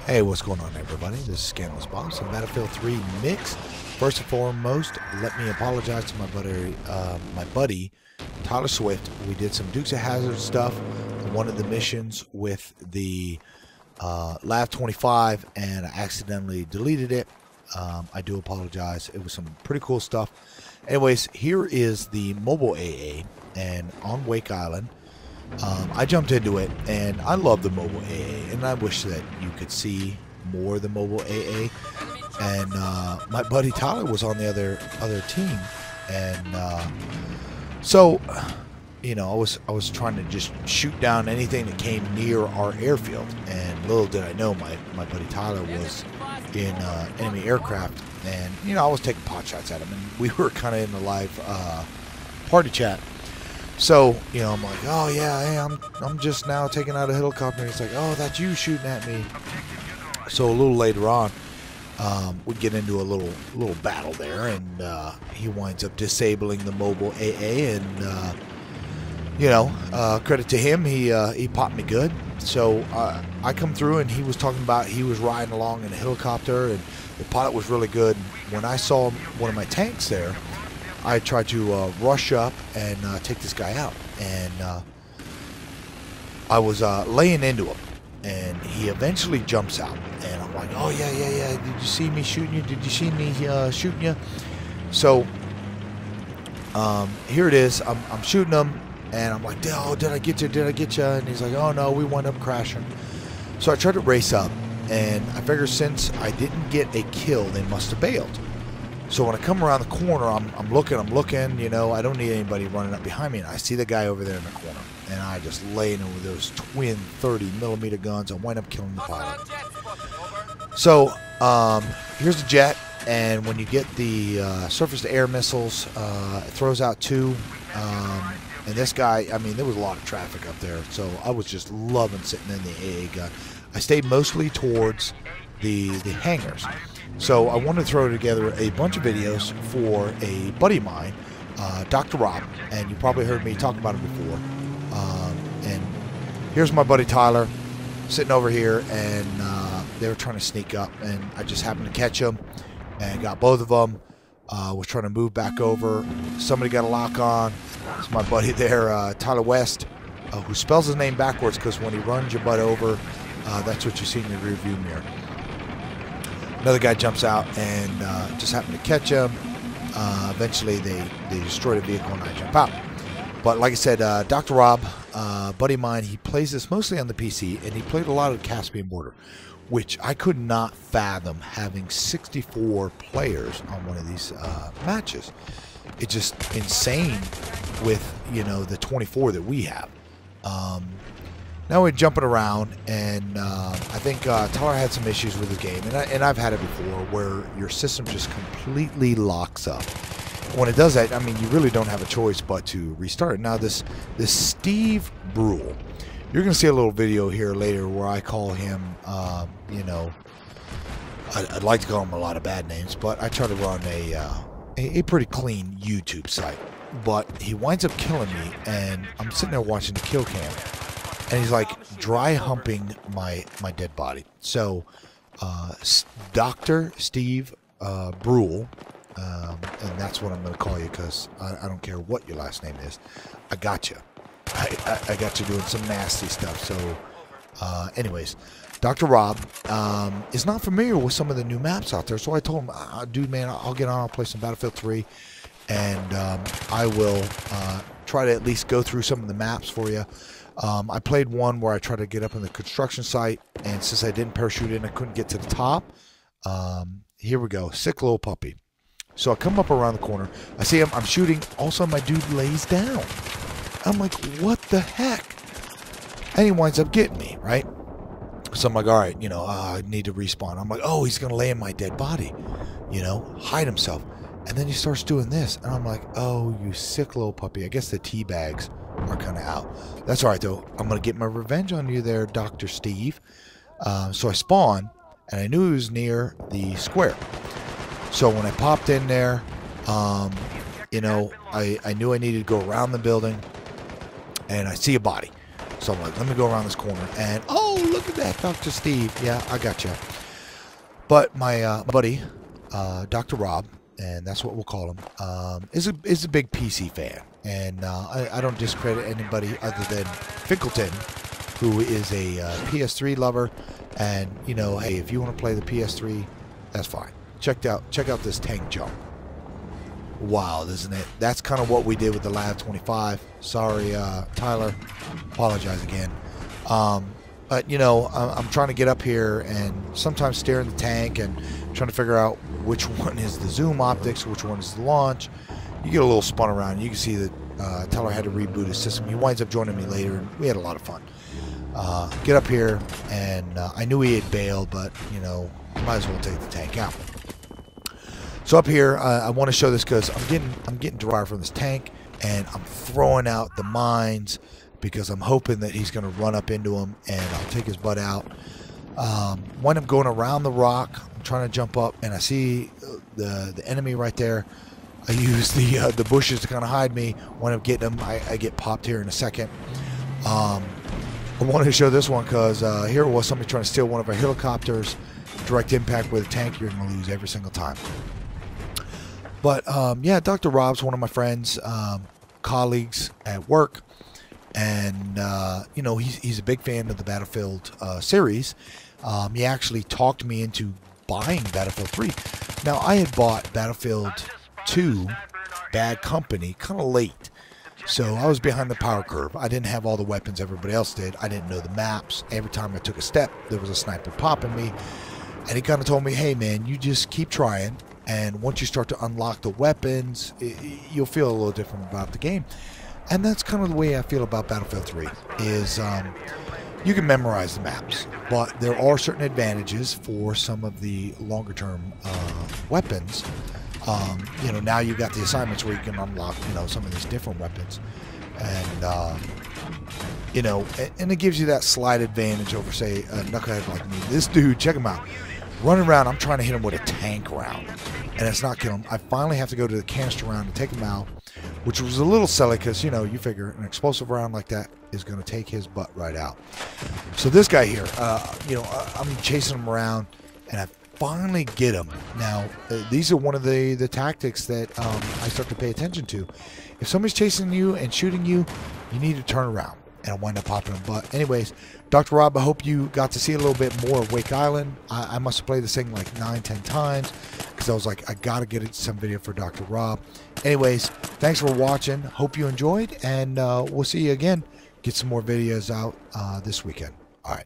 Hey, what's going on, everybody? This is Scandalous Bob, some Battlefield 3 Mix. First and foremost, let me apologize to my buddy Tyler Swift. We did some Dukes of Hazzard stuff on one of the missions with the Lav 25, and I accidentally deleted it. I do apologize. It was some pretty cool stuff. Anyways, here is the mobile AA, and on Wake Island. I jumped into it, and I love the mobile AA, and I wish that you could see more of the mobile AA. And my buddy Tyler was on the other team, and so you know, I was trying to just shoot down anything that came near our airfield. And little did I know, my buddy Tyler was in enemy aircraft, and you know, I was taking pot shots at him, and we were kind of in the live party chat. So, you know, I'm like, oh yeah, hey, I'm just now taking out a helicopter. And he's like, oh, that's you shooting at me. So a little later on, we get into a little battle there, and he winds up disabling the mobile AA, and you know, credit to him, he popped me good. So I come through, and he was talking about he was riding along in a helicopter, and the pilot was really good. When I saw one of my tanks there, I tried to rush up and take this guy out, and I was laying into him, and he eventually jumps out, and I'm like, oh yeah, did you see me shooting you? Did you see me shooting you? So here it is. I'm shooting him, and I'm like, oh, did I get you? And he's like, oh no, we wound up crashing. So I tried to race up, and I figured since I didn't get a kill, they must have bailed. So when I come around the corner, I'm looking, you know, I don't need anybody running up behind me, and I see the guy over there in the corner, and I just lay in with those twin 30mm guns. I wind up killing the pilot. So here's the jet, and when you get the surface-to-air missiles, it throws out two, and this guy, I mean, there was a lot of traffic up there, so I was just loving sitting in the AA gun. I stayed mostly towards the hangars. So I wanted to throw together a bunch of videos for a buddy of mine, Dr. Rob, and you probably heard me talk about him before. And here's my buddy Tyler sitting over here, and they were trying to sneak up, and I just happened to catch them and got both of them. Was trying to move back over. Somebody got a lock on. It's my buddy there, Tyler West, who spells his name backwards because when he runs your butt over, that's what you see in your rearview mirror. Another guy jumps out and just happened to catch him. Eventually, they destroy the vehicle, and I jump out. But like I said, Dr. Rob, buddy of mine, he plays this mostly on the PC, and he played a lot of the Caspian border, which I could not fathom having 64 players on one of these matches. It's just insane with, you know, the 24 that we have. Now we're jumping around, and I think Tyler had some issues with the game, and I've had it before, where your system just completely locks up. When it does that, I mean, you really don't have a choice but to restart it. Now this Steve Brule, you're going to see a little video here later where I call him, you know, I'd like to call him a lot of bad names, but I try to run a pretty clean YouTube site. But he winds up killing me, and I'm sitting there watching the kill cam. And he's like dry humping my dead body. So Dr. Steve Brule, and that's what I'm going to call you, because I don't care what your last name is. I got you. I got you doing some nasty stuff. So anyways, Dr. Rob is not familiar with some of the new maps out there. So I told him, dude, man, I'll get on. I'll play some Battlefield 3. And I will try to at least go through some of the maps for you. I played one where I tried to get up on the construction site, and since I didn't parachute in, I couldn't get to the top. Here we go. Sick little puppy. So I come up around the corner. I see him. I'm shooting. Also, my dude lays down. I'm like, what the heck? And he winds up getting me, right? So I'm like, all right, you know, I need to respawn. I'm like, oh, he's going to lay in my dead body, you know, hide himself. And then he starts doing this, and I'm like, oh, you sick little puppy. I guess the tea bags are kind of out. That's all right, though. I'm going to get my revenge on you there, Dr. Steve. So I spawned, and I knew he was near the square. So when I popped in there, you know, I knew I needed to go around the building, and I see a body. So I'm like, let me go around this corner, and oh, Oh, look at that, Dr. Steve. Yeah, I got you. But my buddy, Dr. Rob, and that's what we'll call him, is a big PC fan. And I don't discredit anybody other than Fickleton, who is a PS3 lover. And, you know, hey, if you want to play the PS3, that's fine. Check out this tank jump. Wild, isn't it? That's kind of what we did with the Lab 25. Sorry, Tyler. Apologize again. But, you know, I'm trying to get up here and sometimes stare in the tank and trying to figure out which one is the zoom optics, which one is the launch. You get a little spun around. You can see that Tyler had to reboot his system. He winds up joining me later, and we had a lot of fun. Get up here, and I knew he had bailed, but, you know, might as well take the tank out. So up here, I want to show this because I'm getting derived from this tank, and I'm throwing out the mines because I'm hoping that he's going to run up into him, and I'll take his butt out. When I'm going around the rock, I'm trying to jump up, and I see the enemy right there. I use the bushes to kind of hide me. When I'm getting him, I get popped here in a second. I wanted to show this one because here was somebody trying to steal one of our helicopters. Direct impact with a tank, you're going to lose every single time. But yeah, Dr. Rob's one of my friends, colleagues at work, and you know, he's a big fan of the Battlefield series. He actually talked me into buying Battlefield 3. Now, I had bought Battlefield 2, Bad Company, kind of late. So I was behind the power curve. I didn't have all the weapons everybody else did. I didn't know the maps. Every time I took a step, there was a sniper popping me. And he kind of told me, hey, man, you just keep trying. And once you start to unlock the weapons, you'll feel a little different about the game. And that's kind of the way I feel about Battlefield 3, is you can memorize the maps. But there are certain advantages for some of the longer-term weapons. You know, now you've got the assignments where you can unlock, you know, some of these different weapons. And, you know, and it gives you that slight advantage over, say, a knucklehead like me. This dude, check him out. Running around, I'm trying to hit him with a tank round, and it's not killing him. I finally have to go to the canister round and take him out, which was a little silly because, you know, you figure an explosive round like that is going to take his butt right out. So this guy here, you know, I'm chasing him around, and I finally get him. Now, these are one of the tactics that I start to pay attention to. If somebody's chasing you and shooting you, you need to turn around. And I'll wind up popping him. But anyways, Dr. Rob, I hope you got to see a little bit more of Wake Island. I must have played this thing like 9-10 times because I was like, I got to get some video for Dr. Rob. Anyways, thanks for watching. Hope you enjoyed, and we'll see you again. Get some more videos out this weekend. All right.